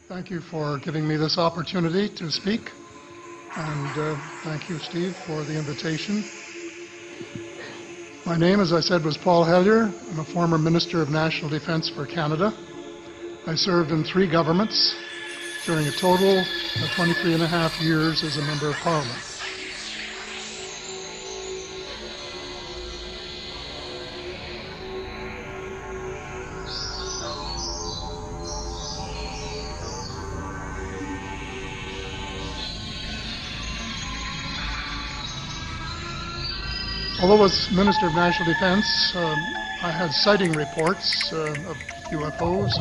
Thank you for giving me this opportunity to speak, and thank you, Steve, for the invitation. My name, as I said, was Paul Hellyer. I'm a former Minister of National Defence for Canada. I served in 3 governments during a total of 23 and a half years as a Member of Parliament. Although as Minister of National Defence, I had sighting reports of UFOs.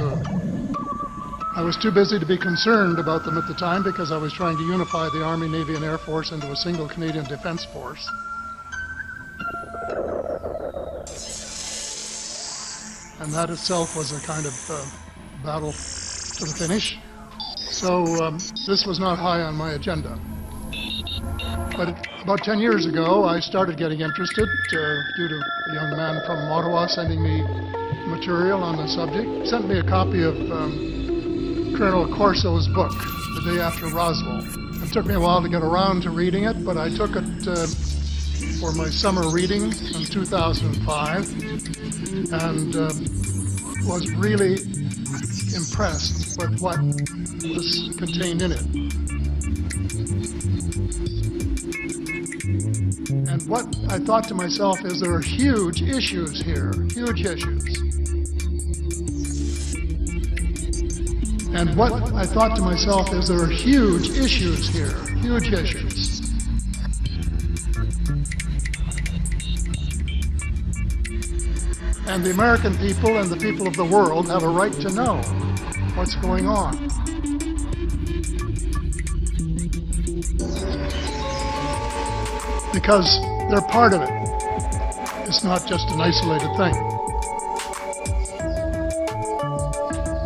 I was too busy to be concerned about them at the time because I was trying to unify the Army, Navy and Air Force into a single Canadian Defence Force. And that itself was a kind of battle to the finish. So this was not high on my agenda. But about 10 years ago, I started getting interested due to a young man from Ottawa sending me material on the subject. He sent me a copy of Colonel Corso's book, The Day After Roswell. It took me a while to get around to reading it, but I took it for my summer reading in 2005 and was really impressed with what was contained in it. And what I thought to myself is there are huge issues here, huge issues. And what I thought to myself is there are huge issues here, huge issues. And the American people and the people of the world have a right to know what's going on. Because they're part of it. It's not just an isolated thing.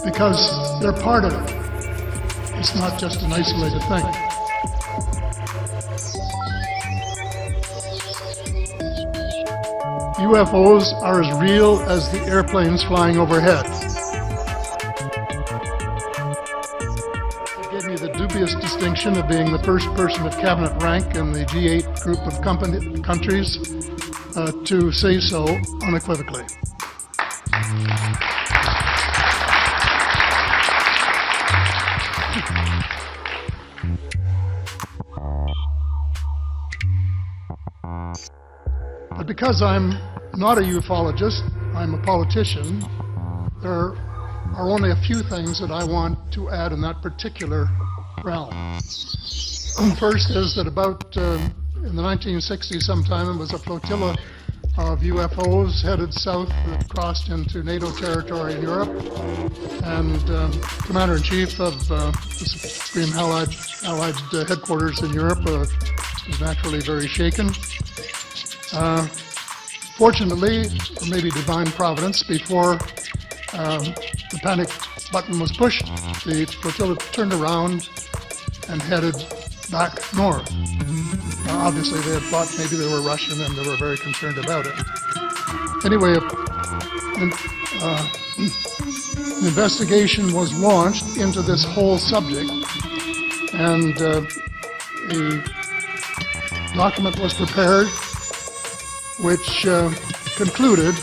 Because they're part of it. It's not just an isolated thing. UFOs are as real as the airplanes flying overhead. It gave me the dubious distinction of being the first person of cabinet rank in the G8 group of countries to say so unequivocally. But because I'm not a ufologist, I'm a politician, there are only a few things that I want to add in that particular realm. First is that about in the 1960s sometime, it was a flotilla of UFOs headed south that crossed into NATO territory in Europe, and Commander-in-Chief of the Supreme Allied headquarters in Europe was naturally very shaken. Fortunately, or maybe divine providence, before the panic button was pushed, the flotilla turned around and headed back north. Obviously, they had thought maybe they were Russian and they were very concerned about it. Anyway, an investigation was launched into this whole subject, and a document was prepared which concluded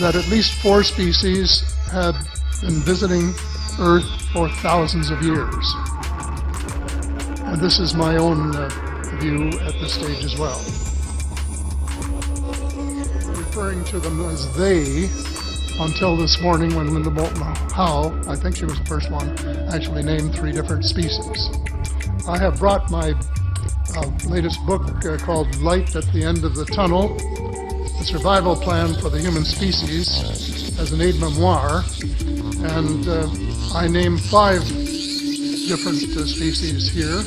that at least 4 species had been visiting Earth for thousands of years. And this is my own view at this stage as well. Referring to them as they until this morning when Linda Moulton Howe, I think she was the first one, actually named 3 different species. I have brought my latest book called Light at the End of the Tunnel, The Survival Plan for the Human Species, as an aide-memoire, and I name 5 different species here.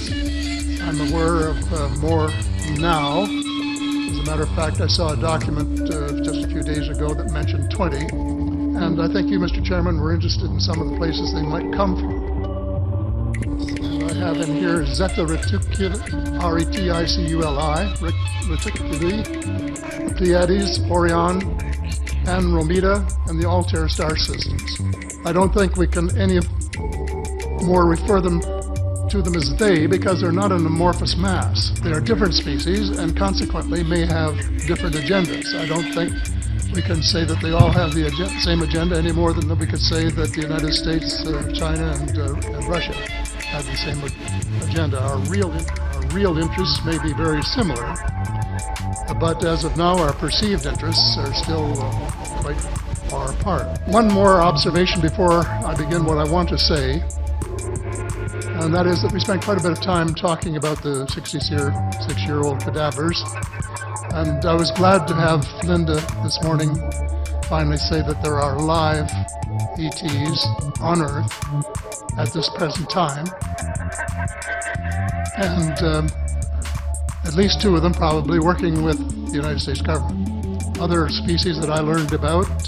I'm aware of more now. As a matter of fact, I saw a document just a few days ago that mentioned 20, and I think you, Mr. Chairman, were interested in some of the places they might come from. I have in here Zeta Reticuli, R-E-T-I-C-U-L-I, Reticuli, Pleiades, Orion, Andromeda, and the Altair star systems. I don't think we can more refer to them as they because they're not an amorphous mass. They are different species and consequently may have different agendas. I don't think we can say that they all have the same agenda any more than we could say that the United States, China, and Russia have the same agenda. Our real interests may be very similar, but as of now, our perceived interests are still quite far apart. One more observation before I begin what I want to say, and that is that we spent quite a bit of time talking about the 66-year-old cadavers, and I was glad to have Linda this morning finally say that there are live ETs on Earth at this present time, and at least 2 of them probably working with the United States government. Other species that I learned about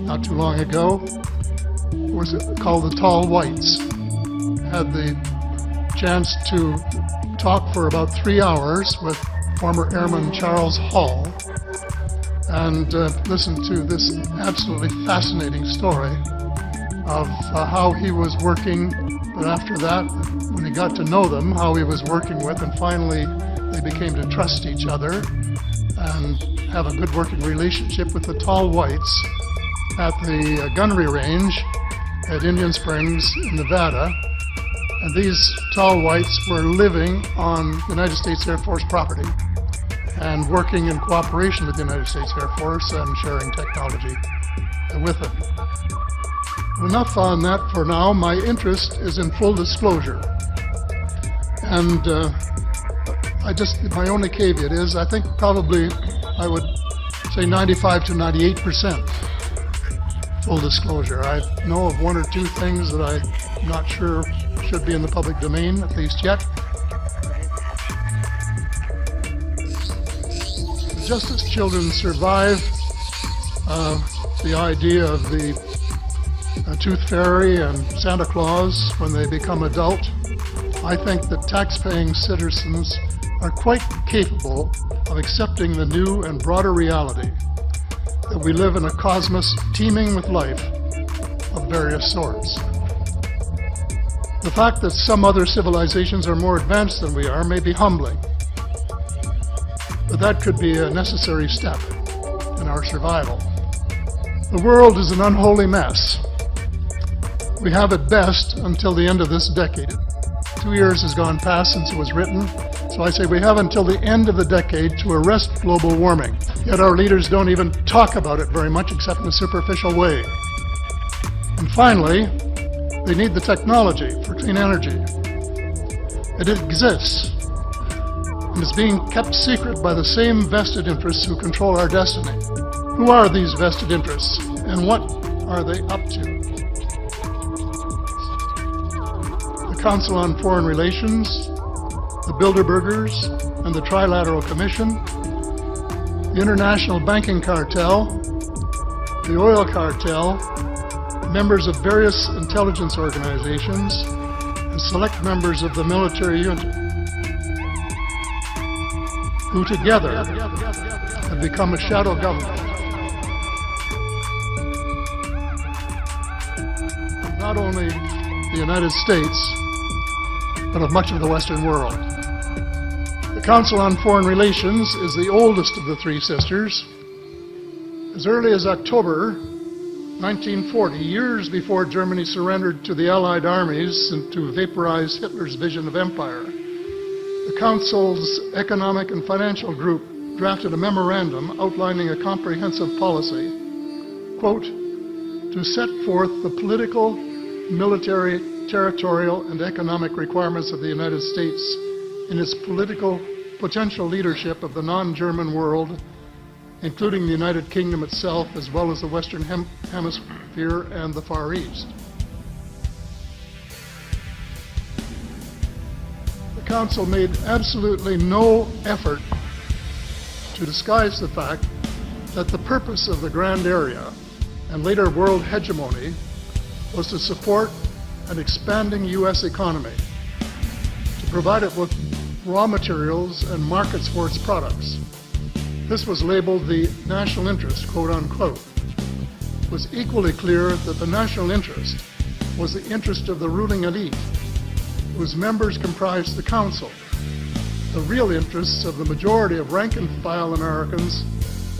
not too long ago was called the tall whites. Had the chance to talk for about 3 hours with former Airman Charles Hall and listen to this absolutely fascinating story of how he was working, but after that, when he got to know them, how he was working with, and finally they became to trust each other and have a good working relationship with the tall whites at the gunnery range at Indian Springs, Nevada. And these tall whites were living on United States Air Force property and working in cooperation with the United States Air Force and sharing technology with them. Enough on that for now. My interest is in full disclosure. And my only caveat is I think probably I would say 95 to 98% full disclosure. I know of 1 or 2 things that I'm not sure should be in the public domain, at least yet. Just as children survive the idea of the Tooth Fairy and Santa Claus when they become adult, I think that tax-paying citizens are quite capable of accepting the new and broader reality that we live in a cosmos teeming with life of various sorts. The fact that some other civilizations are more advanced than we are may be humbling, but that could be a necessary step in our survival. The world is an unholy mess. We have it best until the end of this decade. 2 years has gone past since it was written, so I say we have until the end of the decade to arrest global warming. Yet our leaders don't even talk about it very much except in a superficial way. And finally, they need the technology for clean energy. It exists and is being kept secret by the same vested interests who control our destiny. Who are these vested interests and what are they up to? The Council on Foreign Relations, the Bilderbergers and the Trilateral Commission, the International Banking Cartel, the Oil Cartel, members of various intelligence organizations, and select members of the military unit, who together have become a shadow government. Not only the United States, but of much of the Western world. The Council on Foreign Relations is the oldest of the 3 sisters. As early as October 1940, years before Germany surrendered to the Allied armies and to vaporize Hitler's vision of empire, the Council's Economic and Financial Group drafted a memorandum outlining a comprehensive policy, quote, to set forth the political, military, territorial, and economic requirements of the United States in its political potential leadership of the non-German world, including the United Kingdom itself, as well as the Western Hemisphere and the Far East. The Council made absolutely no effort to disguise the fact that the purpose of the Grand Area and later world hegemony was to support an expanding U.S. economy, to provide it with raw materials and markets for its products. This was labeled the national interest, quote unquote. It was equally clear that the national interest was the interest of the ruling elite, whose members comprised the council. The real interests of the majority of rank-and-file Americans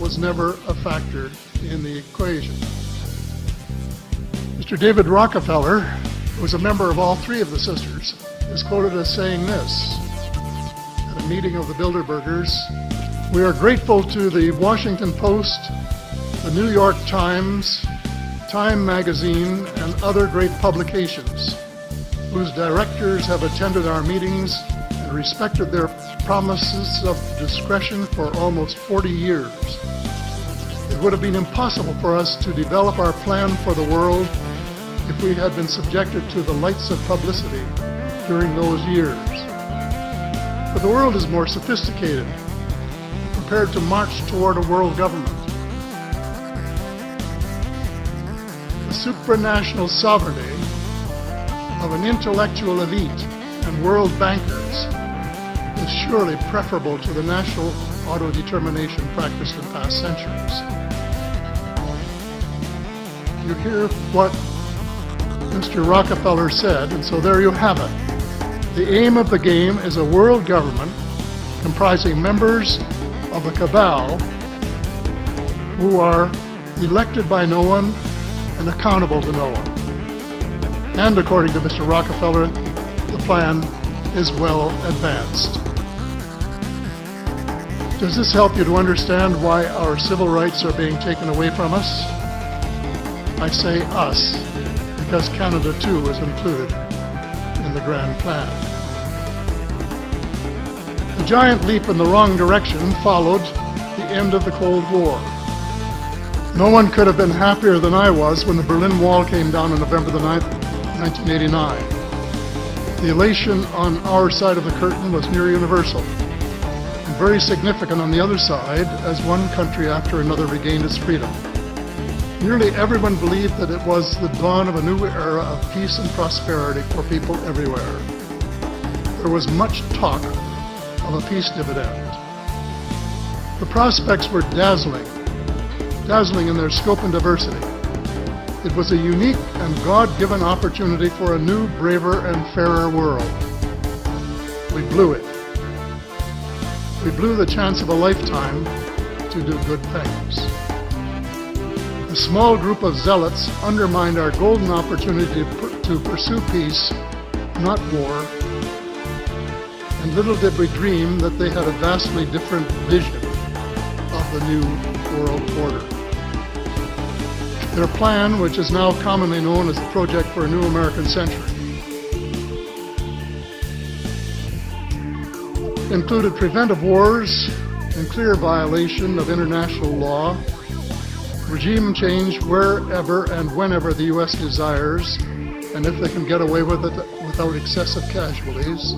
was never a factor in the equation. Mr. David Rockefeller, who was a member of all three of the sisters, is quoted as saying this at a meeting of the Bilderbergers: "We are grateful to the Washington Post, the New York Times, Time Magazine, and other great publications, whose directors have attended our meetings and respected their promises of discretion for almost 40 years. It would have been impossible for us to develop our plan for the world if we had been subjected to the lights of publicity during those years. But the world is more sophisticated, prepared to march toward a world government. The supranational sovereignty of an intellectual elite and world bankers is surely preferable to the national autodetermination practiced in past centuries." You hear what Mr. Rockefeller said, and so there you have it. The aim of the game is a world government comprising members of a cabal who are elected by no one and accountable to no one. And according to Mr. Rockefeller, the plan is well advanced. Does this help you to understand why our civil rights are being taken away from us? I say us, because Canada too is included in the grand plan. The giant leap in the wrong direction followed the end of the Cold War. No one could have been happier than I was when the Berlin Wall came down on November the 9th, 1989. The elation on our side of the curtain was near universal, and very significant on the other side as one country after another regained its freedom. Nearly everyone believed that it was the dawn of a new era of peace and prosperity for people everywhere. There was much talk of a peace dividend. The prospects were dazzling in their scope and diversity. It was a unique and God-given opportunity for a new, braver, and fairer world. We blew it. We blew the chance of a lifetime to do good things. A small group of zealots undermined our golden opportunity to pursue peace, not war, and little did we dream that they had a vastly different vision of the new world order. Their plan, which is now commonly known as the Project for a New American Century, included preventive wars in clear violation of international law, regime change wherever and whenever the U.S. desires, and if they can get away with it without excessive casualties,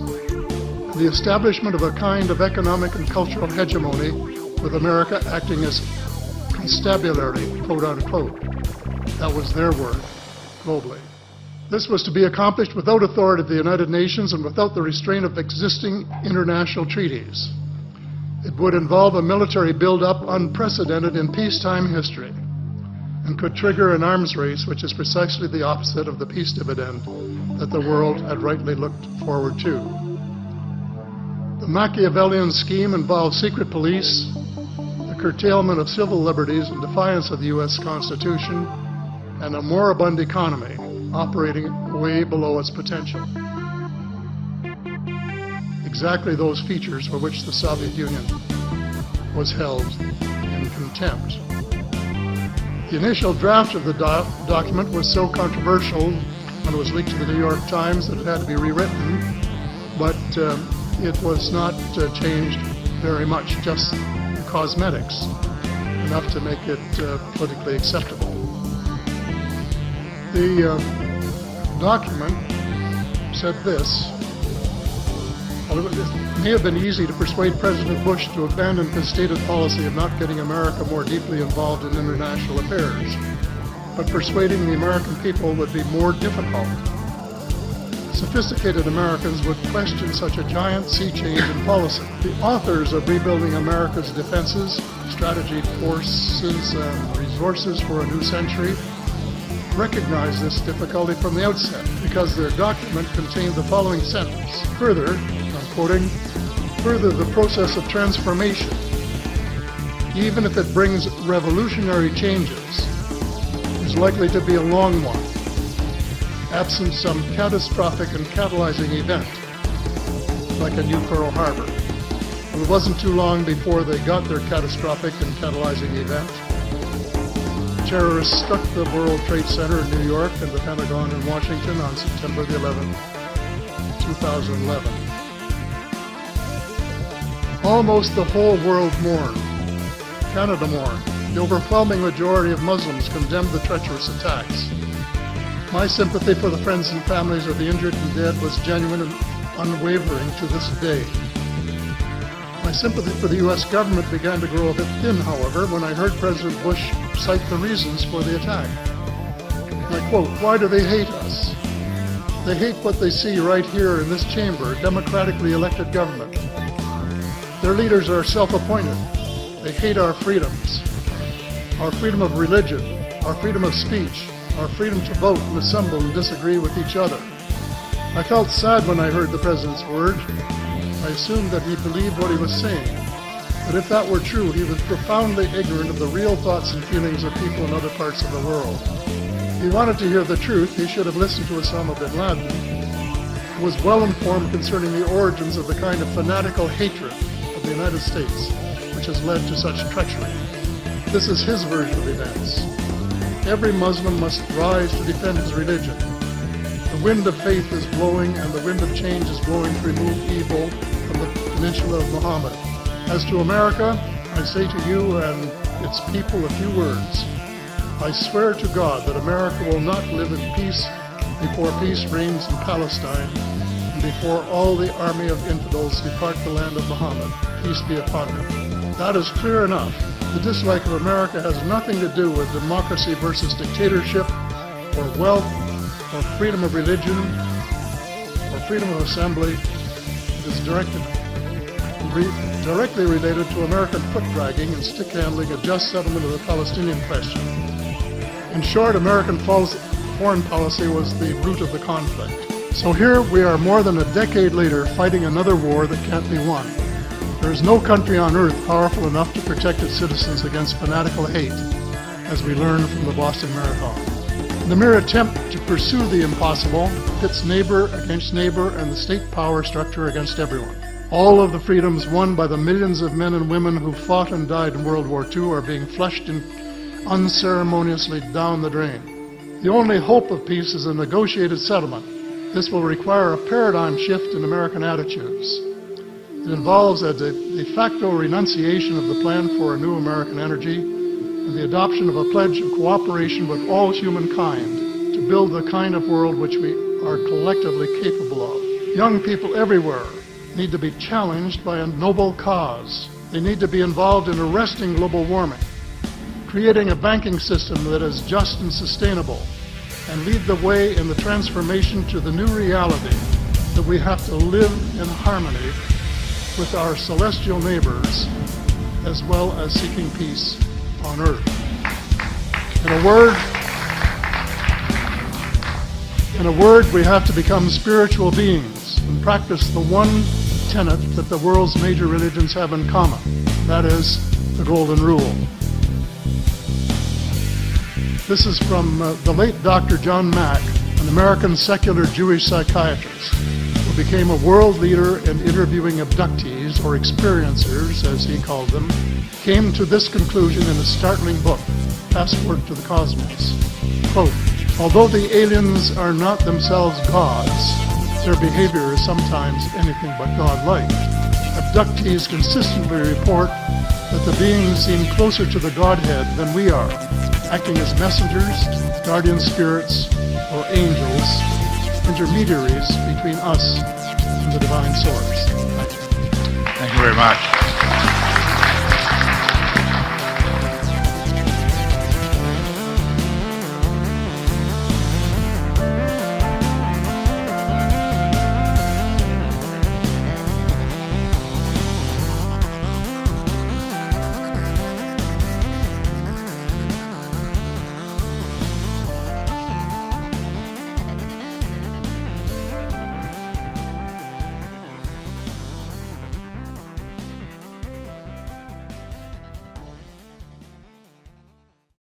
the establishment of a kind of economic and cultural hegemony, with America acting as constabulary, quote unquote. That was their word, globally. This was to be accomplished without authority of the United Nations and without the restraint of existing international treaties. It would involve a military build-up unprecedented in peacetime history and could trigger an arms race, which is precisely the opposite of the peace dividend that the world had rightly looked forward to. The Machiavellian scheme involved secret police, the curtailment of civil liberties in defiance of the U.S. Constitution, and a moribund economy operating way below its potential. Exactly those features for which the Soviet Union was held in contempt. The initial draft of the document was so controversial when it was leaked to the New York Times that it had to be rewritten, but it was not changed very much, just the cosmetics, enough to make it politically acceptable. The document said this: "Well, it may have been easy to persuade President Bush to abandon his stated policy of not getting America more deeply involved in international affairs, but persuading the American people would be more difficult. Sophisticated Americans would question such a giant sea change in policy. The authors of Rebuilding America's Defenses, Strategy, Forces, and Resources for a New Century recognized this difficulty from the outset because their document contained the following sentence. Further, I'm quoting, further the process of transformation, even if it brings revolutionary changes, is likely to be a long one, absent some catastrophic and catalyzing event, like a new Pearl Harbor. It wasn't too long before they got their catastrophic and catalyzing event. Terrorists struck the World Trade Center in New York and the Pentagon in Washington on September the 11th, 2011. Almost the whole world mourned. Canada mourned. The overwhelming majority of Muslims condemned the treacherous attacks. My sympathy for the friends and families of the injured and dead was genuine and unwavering to this day. My sympathy for the U.S. government began to grow a bit thin, however, when I heard President Bush cite the reasons for the attack. And I quote, "Why do they hate us? They hate what they see right here in this chamber, democratically elected government. Their leaders are self-appointed. They hate our freedoms, our freedom of religion, our freedom of speech, our freedom to vote and assemble and disagree with each other." I felt sad when I heard the President's word. I assumed that he believed what he was saying. But if that were true, he was profoundly ignorant of the real thoughts and feelings of people in other parts of the world. If he wanted to hear the truth, he should have listened to Osama bin Laden, who was well informed concerning the origins of the kind of fanatical hatred of the United States, which has led to such treachery. This is his version of events. Every Muslim must rise to defend his religion. The wind of faith is blowing, and the wind of change is blowing to remove evil from the peninsula of Muhammad. As to America, I say to you and its people a few words. I swear to God that America will not live in peace before peace reigns in Palestine and before all the army of infidels depart the land of Muhammad. Peace be upon them. That is clear enough. The dislike of America has nothing to do with democracy versus dictatorship, or wealth, or freedom of religion, or freedom of assembly. It is directly related to American foot-dragging and stick-handling a just settlement of the Palestinian question. In short, American foreign policy was the root of the conflict. So here we are more than a decade later fighting another war that can't be won. There is no country on earth powerful enough to protect its citizens against fanatical hate, as we learned from the Boston Marathon. The mere attempt to pursue the impossible pits neighbor against neighbor and the state power structure against everyone. All of the freedoms won by the millions of men and women who fought and died in World War II are being flushed unceremoniously down the drain. The only hope of peace is a negotiated settlement. This will require a paradigm shift in American attitudes. It involves a de facto renunciation of the plan for a new American energy and the adoption of a pledge of cooperation with all humankind to build the kind of world which we are collectively capable of. Young people everywhere need to be challenged by a noble cause. They need to be involved in arresting global warming, creating a banking system that is just and sustainable, and lead the way in the transformation to the new reality that we have to live in harmony with our celestial neighbors, as well as seeking peace on earth. In a word, we have to become spiritual beings and practice the one tenet that the world's major religions have in common. That is the Golden Rule. This is from the late Dr. John Mack, an American secular Jewish psychiatrist who became a world leader in interviewing abductees, or experiencers as he called them, came to this conclusion in a startling book, Passport to the Cosmos. Quote, "Although the aliens are not themselves gods, their behavior is sometimes anything but godlike. Abductees consistently report that the beings seem closer to the Godhead than we are, acting as messengers, guardian spirits, or angels, intermediaries between us and the divine source." Thank you very much.